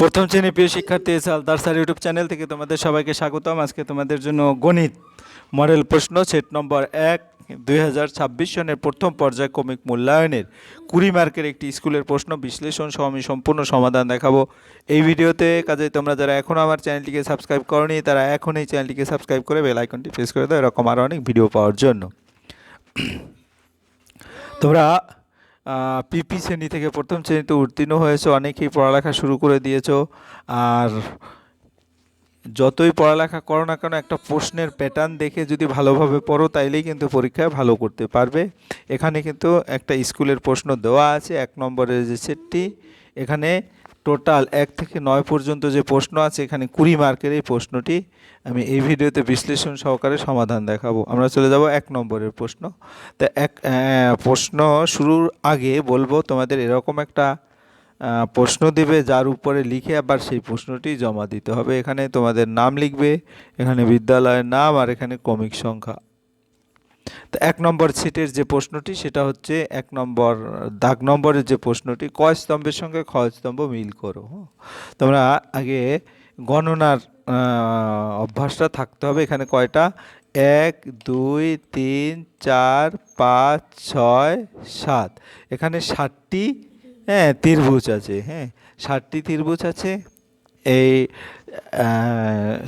প্রথম শ্রেণীর প্রিয় শিক্ষার্থী সালদার স্যার ইউটিউব চ্যানেল থেকে তোমাদের সবাইকে স্বাগতম। আজকে তোমাদের জন্য গণিত মডেল প্রশ্ন সেট নম্বর 1 2026 সনের প্রথম পর্যায়ক্রমিক মূল্যায়নের 20 মার্কের একটি স্কুলের প্রশ্ন বিশ্লেষণ সহ আমি সম্পূর্ণ সমাধান দেখাবো এই ভিডিওতে। কাজে তোমরা যারা এখনও আমার চ্যানেলটিকে সাবস্ক্রাইব করনি তারা এখন এই চ্যানেলটিকে সাবস্ক্রাইব করে বেল আইকনটি প্রেস করে দাও এরকম আরও অনেক ভিডিও পাওয়ার জন্য। তোমরা পিপি শ্রেণী থেকে প্রথম শ্রেণীতে উত্তীর্ণ হয়েছো, অনেকেই পড়ালেখা শুরু করে দিয়েছো। আর যতই পড়ালেখা করো না কেন একটা প্রশ্নের প্যাটার্ন দেখে যদি ভালোভাবে পড়ো তাইলেই কিন্তু পরীক্ষায় ভালো করতে পারবে। এখানে কিন্তু একটা স্কুলের প্রশ্ন দেওয়া আছে 1 নম্বরের যে সেটটি। এখানে টোটাল 1 থেকে 9 পর্যন্ত যে প্রশ্ন আছে, এখানে 20 মার্কের এই প্রশ্নটি আমি এই ভিডিওতে বিশ্লেষণ সহকারে সমাধান দেখাবো। আমরা চলে যাব 1 নম্বরের প্রশ্ন। তা প্রশ্ন শুরুর আগে বলবো তোমাদের এরকম একটা প্রশ্ন দিবে যার উপরে লিখে আবার সেই প্রশ্নটি জমা দিতে হবে। এখানে তোমাদের নাম লিখবে, এখানে বিদ্যালয়ের নাম, আর এখানে ক্রমিক সংখ্যা। তো 1 নম্বর সেটের যে প্রশ্নটি সেটা হচ্ছে 1 নম্বর দাগ নম্বরের যে প্রশ্নটি, ক স্তম্ভের সঙ্গে খ স্তম্ভ মিল করো। তোমরা আগে গণনার অভ্যাসটা থাকতে হবে। এখানে কয়টা 1 2 3 4 5 6 7, এখানে 7টি ত্রিভুজ আছে। 7টি ত্রিভুজ আছে। এই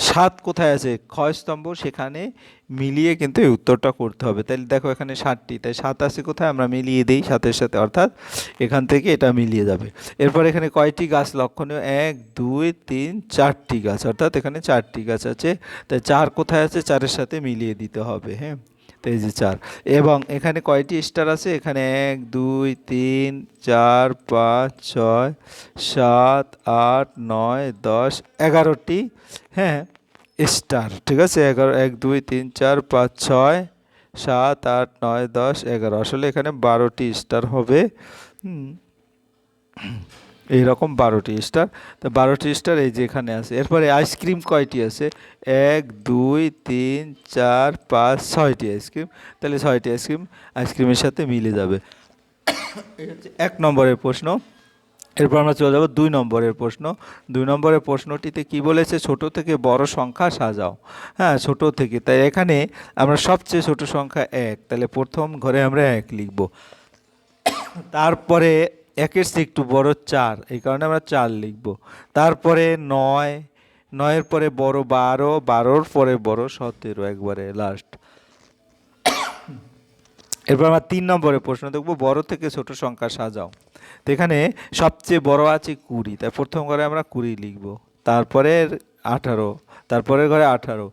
7 কোথায় আছে? খ স্তম্ভ, সেখানে মিলিয়ে কিন্তু এই উত্তরটা করতে হবে। তাহলে দেখো এখানে 7টি, তাই 7 আছে কোথায়? আমরা মিলিয়ে দিই 7-এর সাথে, অর্থাৎ এখান থেকে এটা মিলিয়ে যাবে। এরপর এখানে কয়টি গাছ লক্ষণীয়? 1 2 3 4টি গাছ, অর্থাৎ এখানে 4টি গাছ আছে। তাই 4 কোথায় আছে? 4-এর সাথে মিলিয়ে দিতে হবে। তো এই যে 4। এবং এখানে কয়টি স্টার আছে? এখানে 1 2 3 4 5 6 7 8 9 10 11টি স্টার। ঠিক আছে, 1 2 3 4 5 6 7 8 9 10 11, আসলে এখানে 12টি স্টার হবে। এইরকম 12টি স্টার। তো 12টি স্টার এই যে এখানে আছে। এরপরে আইসক্রিম কয়টি আছে? 1 2 3 4 5 6টি আইসক্রিম। তাহলে 6টি আইসক্রিমের সাথে মিলে যাবে। এই হচ্ছে 1 নম্বরের প্রশ্ন। এরপর আমরা চলে যাব 2 নম্বরের প্রশ্ন। 2 নম্বরের প্রশ্নটিতে কি বলেছে? ছোট থেকে বড় সংখ্যা সাজাও। ছোট থেকে, তাই এখানে আমরা সবচেয়ে ছোট সংখ্যা 1, তাহলে প্রথম ঘরে আমরা 1 লিখব। তারপরে 1-এর চেয়ে একটু বড় 4, এই কারণে আমরা 4 লিখব। তারপরে 9, 9-এর পরে বড় 12, 12-র পরে বড় 17, একবারে লাস্ট। এরপর আমরা 3 নম্বরের প্রশ্ন দেখব, বড় থেকে ছোট সংখ্যা সাজাও। তো এখানে সবচেয়ে বড় আছে 20, তাই প্রথম ঘরে আমরা 20 লিখব। তারপরে 18, তারপরের ঘরে 18,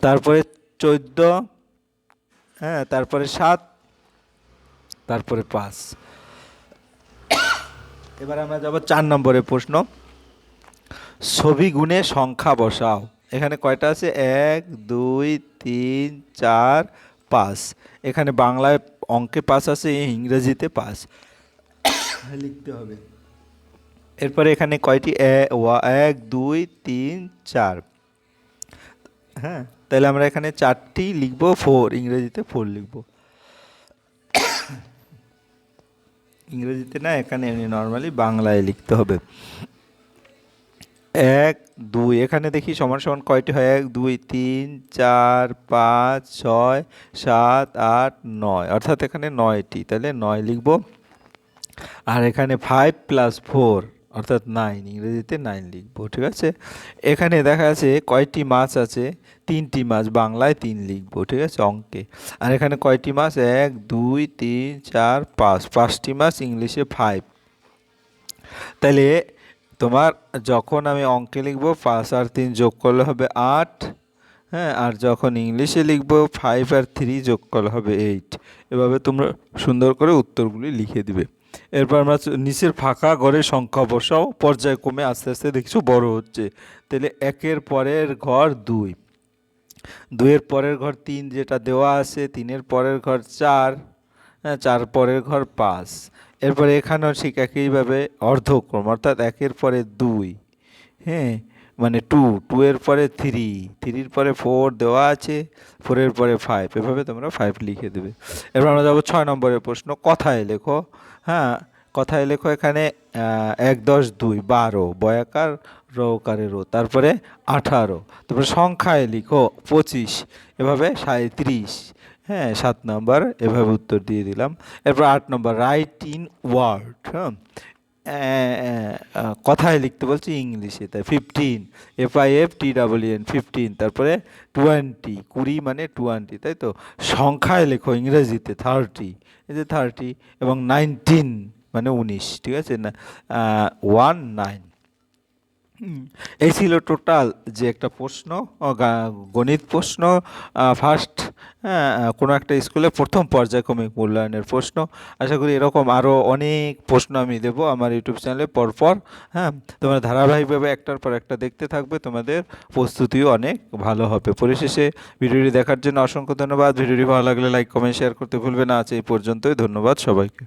তারপরে 14, তারপরে 7, তারপরে 5। এবার আমরা যাব 4 নম্বরের প্রশ্ন, ছবি গুণে সংখ্যা বসাও। এখানে কয়টা আছে? 1 2 3 4 5। এখানে বাংলায় অঙ্কে 5 আছে, ইংরেজিতে 5 লিখতে হবে। এরপরে এখানে কয়টি? 1 2 3 4। তাহলে আমরা এখানে 4টি লিখব, 4 ইংরেজিতে 4 লিখব। ইংরেজিতে না, এখানে নর্মালি বাংলায় লিখতে হবে। 1 2, এখানে দেখি সমান সমান কয়টি হয়? 1 2 3 4 5 6 7 8 9, অর্থাৎ এখানে 9টি, তাহলে 9 লিখব। আর এখানে 5 + 4 অর্থাৎ 9, ইংরেজিতে 9 লিখব। ঠিক আছে, এখানে দেখা যাচ্ছে কয়টি মাছ আছে? 3টি মাছ, বাংলায় 3 লিখব। ঠিক আছে, অঙ্কে। আর এখানে কয়টি মাছ? 1 2 3 4 5, 5টি মাছ, ইংলিশে 5। তাহলে তোমার যখন আমি অঙ্কে লিখব 5 আর 3 যোগ করলে হবে 8, আর যখন ইংলিশে লিখব 5 আর 3 যোগ করলে হবে 8। এভাবে তোমরা সুন্দর করে উত্তরগুলি লিখে দিবে। এরপর আমরা নিচের ফাঁকা ঘরের সংখ্যা বসাও, পর্যায়ক্রমে আস্তে আস্তে দেখছো বড় হচ্ছে। তাহলে 1-এর পরের ঘর 2, 2-এর পরের ঘর 3 যেটা দেওয়া আছে, 3-এর পরের ঘর 4, 4 পরের ঘর 5। এরপরে এখানেও ঠিক একইভাবে অর্ধক্রম, অর্থাৎ 1-এর পরে 2, মানে 2, 2-এর পরে 3, 3-এর পরে 4 দেওয়া আছে, 4-এর পরে 5, এভাবে তোমরা 5 লিখে দেবে। এরপর আমরা যাবো 6 নম্বরের প্রশ্ন, কথায় লেখো। কথায় লেখো এখানে ১ ১০ ২ ১২ বয়াকার রৌকারে রো, তারপরে ১৮, তারপরে সংখ্যায় লিখো ২৫, এভাবে ৩৭। হ্যাঁ, ৭ নম্বর এভাবে উত্তর দিয়ে দিলাম। এরপর ৮ নম্বর রাইট ইন ওয়ার্ড। হ্যাঁ, কথায় লিখতে বলছি ইংলিশে, তাই 15, FIFTEEN 15, তারপরে 20, 20 মানে 20, তাই তো। সংখ্যায় লেখো ইংরেজিতে 30, এই যে 30, এবং 19 মানে 19, ঠিক আছে না, 19। এই ছিল টোটাল যে একটা প্রশ্ন, গণিত প্রশ্ন, ফার্স্ট, কোনো একটা স্কুলে প্রথম পর্যায়ক্রমিক মূল্যায়নের প্রশ্ন। আশা করি এরকম আরও অনেক প্রশ্ন আমি দেবো আমার ইউটিউব চ্যানেলে পরপর। হ্যাঁ, তোমরা ধারাবাহিকভাবে একটার পর একটা দেখতে থাকবে, তোমাদের প্রস্তুতিও অনেক ভালো হবে। পরিশেষে ভিডিওটি দেখার জন্য অসংখ্য ধন্যবাদ। ভিডিওটি ভালো লাগলে লাইক কমেন্ট শেয়ার করতে ভুলবে না। আজ এই পর্যন্তই, ধন্যবাদ সবাইকে।